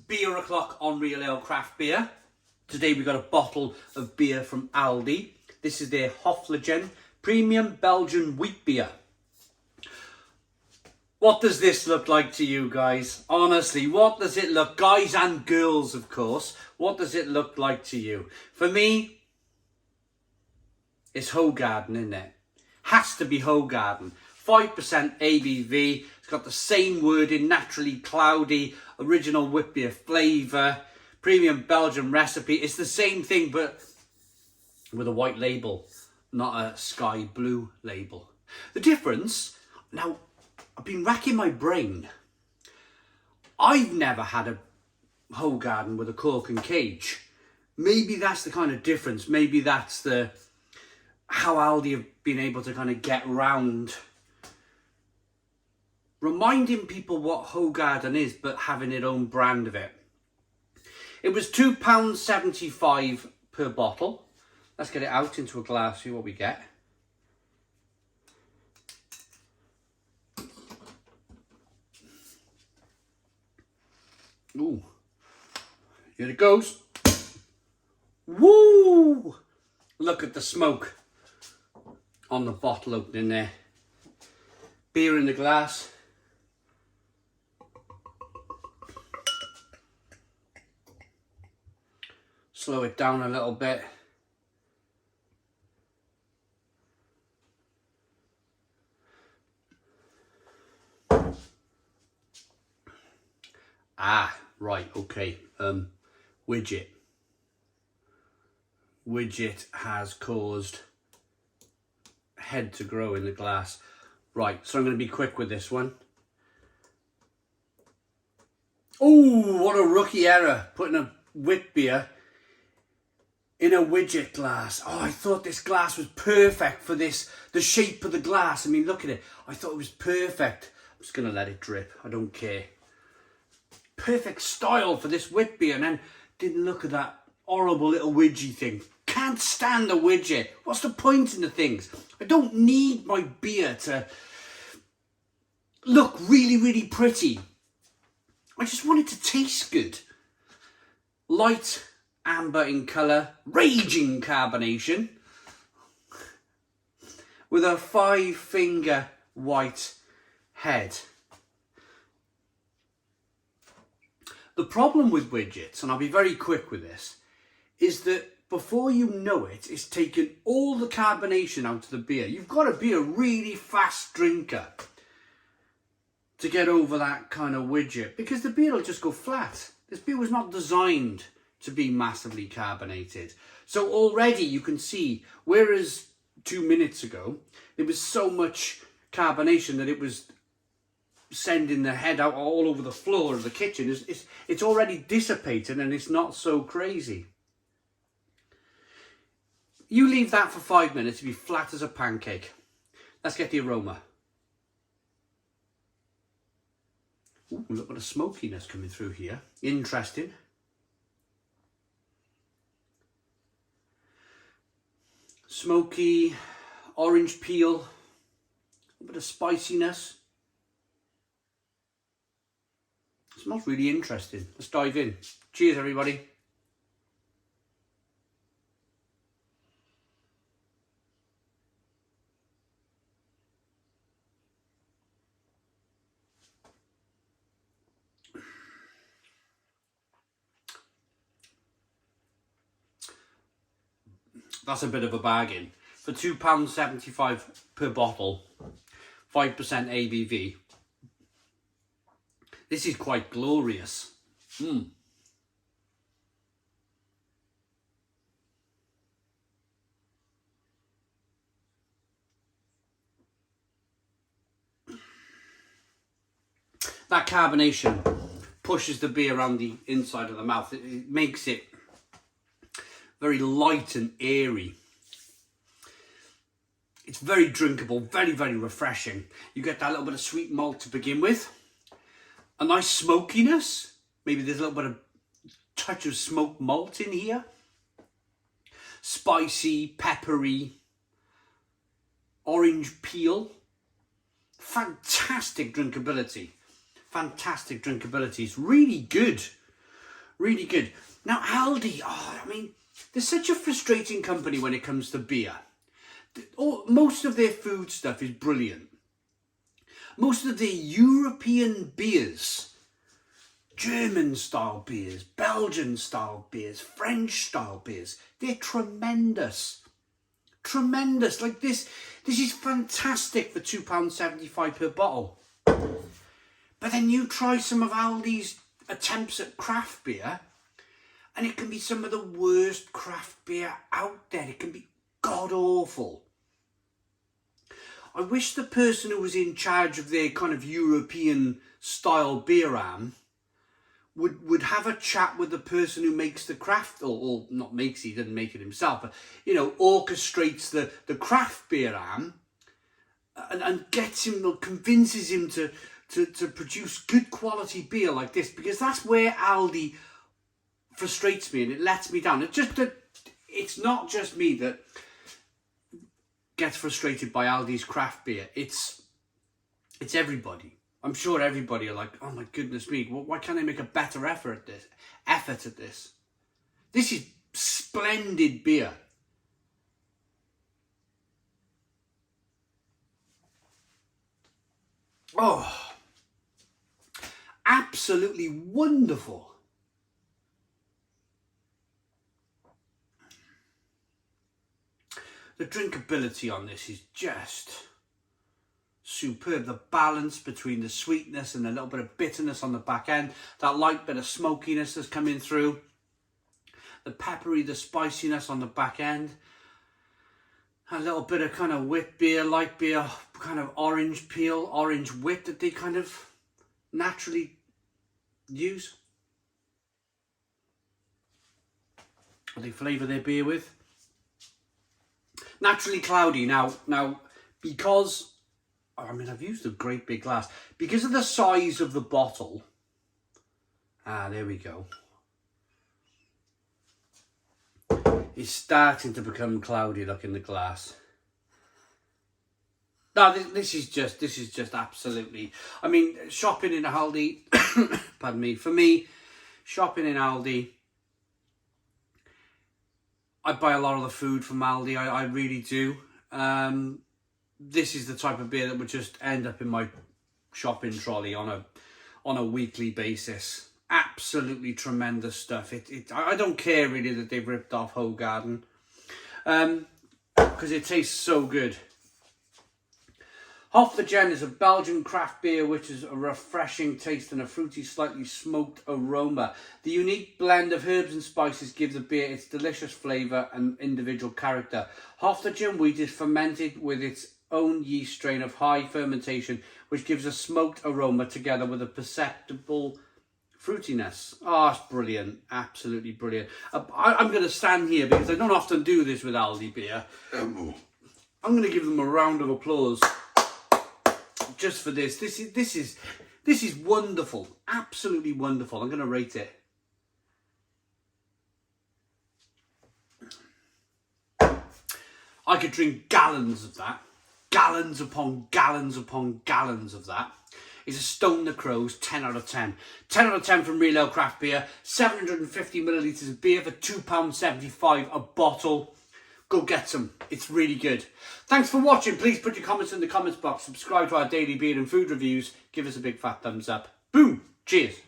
Beer O'Clock on Real Ale Craft Beer. Today we got a bottle of beer from Aldi. This is their Hofflegen Premium Belgian Wheat Beer. What does this look like to you guys? Honestly, what does it look, guys and girls of course, what does it look like to you? For me, it's Hoegaarden, isn't it? Has to be Hoegaarden. 5% ABV. It's got the same wording, naturally cloudy, original wheat beer flavour, premium Belgian recipe. It's the same thing but with a white label, not a sky blue label. The difference, now I've been racking my brain. I've never had a Hoegaarden with a cork and cage. Maybe that's the kind of difference. Maybe that's the how Aldi have been able to kind of get round reminding people what Hoegaarden is, but having its own brand of it. It was £2.75 per bottle. Let's get it out into a glass, see what we get. Ooh, here it goes. Woo! Look at the smoke on the bottle opening there. Beer in the glass. Slow it down a little bit. Ah, right, okay. Widget. Widget has caused head to grow in the glass. Right, so I'm going to be quick with this one. Oh, what a rookie error, putting a wheat beer in a widget glass. Oh, I thought this glass was perfect for this, the shape of the glass. I mean, look at it. I thought it was perfect. I'm just going to let it drip. I don't care. Perfect style for this wheat beer, and then didn't look at that horrible little widget thing. Can't stand the widget. What's the point in the things? I don't need my beer to look really, really pretty. I just want it to taste good. Light amber in colour, raging carbonation, with a 5-finger white head. The problem with widgets, and I'll be very quick with this, is that before you know it, it's taken all the carbonation out of the beer. You've got to be a really fast drinker to get over that kind of widget, because the beer will just go flat. This beer was not designed to be massively carbonated. So already you can see, whereas 2 minutes ago, there was so much carbonation that it was sending the head out all over the floor of the kitchen. It's already dissipated and it's not so crazy. You leave that for 5 minutes to be flat as a pancake. Let's get the aroma. Ooh, look at the smokiness coming through here. Interesting. Smoky, orange peel, a bit of spiciness. It smells really interesting. Let's dive in. Cheers, everybody. That's a bit of a bargain. For £2.75 per bottle, 5% ABV. This is quite glorious. That carbonation pushes the beer around the inside of the mouth. It makes it very light and airy. It's very drinkable, very, very refreshing. You get that little bit of sweet malt to begin with. A nice smokiness. Maybe there's a little bit of touch of smoked malt in here. Spicy, peppery, orange peel. Fantastic drinkability. Fantastic drinkability. It's really good. Really good. Now Aldi, I mean, they're such a frustrating company when it comes to beer. Most of their food stuff is brilliant. Most of the European beers, German style beers, Belgian style beers, French style beers, they're tremendous. Tremendous. Like this is fantastic for £2.75 per bottle. But then you try some of Aldi's attempts at craft beer, and it can be some of the worst craft beer out there. It can be god awful. I wish the person who was in charge of their kind of European style beer would have a chat with the person who makes the craft, or not makes, he didn't make it himself, but, you know, orchestrates the craft beer and gets him, or convinces him to produce good quality beer like this, because that's where Aldi frustrates me and it lets me down. It's not just me that gets frustrated by Aldi's craft beer. It's everybody. I'm sure everybody are like, oh my goodness me, why can't they make a better effort at this? This is splendid beer. Oh, absolutely wonderful. The drinkability on this is just superb. The balance between the sweetness and a little bit of bitterness on the back end, that light bit of smokiness that's coming through, the peppery, the spiciness on the back end, a little bit of kind of wit beer, light beer, kind of orange peel, orange wit that they kind of naturally use. What they flavour their beer with. Naturally cloudy. Now, because, I mean, I've used a great big glass. Because of the size of the bottle, there we go. It's starting to become cloudy, look, in the glass. No, this is just absolutely, I mean, shopping in Aldi, pardon me, for me, shopping in Aldi, I buy a lot of the food from Aldi, I really do. This is the type of beer that would just end up in my shopping trolley on a weekly basis. Absolutely tremendous stuff. I don't care really that they've ripped off Hoegaarden, because it tastes so good. Hofflegen is a Belgian craft beer which is a refreshing taste and a fruity, slightly smoked aroma. The unique blend of herbs and spices gives the beer its delicious flavour and individual character. Hofflegen wheat is fermented with its own yeast strain of high fermentation, which gives a smoked aroma together with a perceptible fruitiness. Oh, it's brilliant. Absolutely brilliant. I'm going to stand here because I don't often do this with Aldi beer. I'm going to give them a round of applause just for this. This is wonderful. Absolutely wonderful. I'm going to rate it. I could drink gallons of that. Gallons upon gallons upon gallons of that. It's a Stone the Crows 10 out of 10. 10 out of 10 from Real Ale Craft Beer. 750 millilitres of beer for £2.75 a bottle. Go get some. It's really good. Thanks for watching. Please put your comments in the comments box. Subscribe to our daily beer and food reviews. Give us a big fat thumbs up. Boom. Cheers.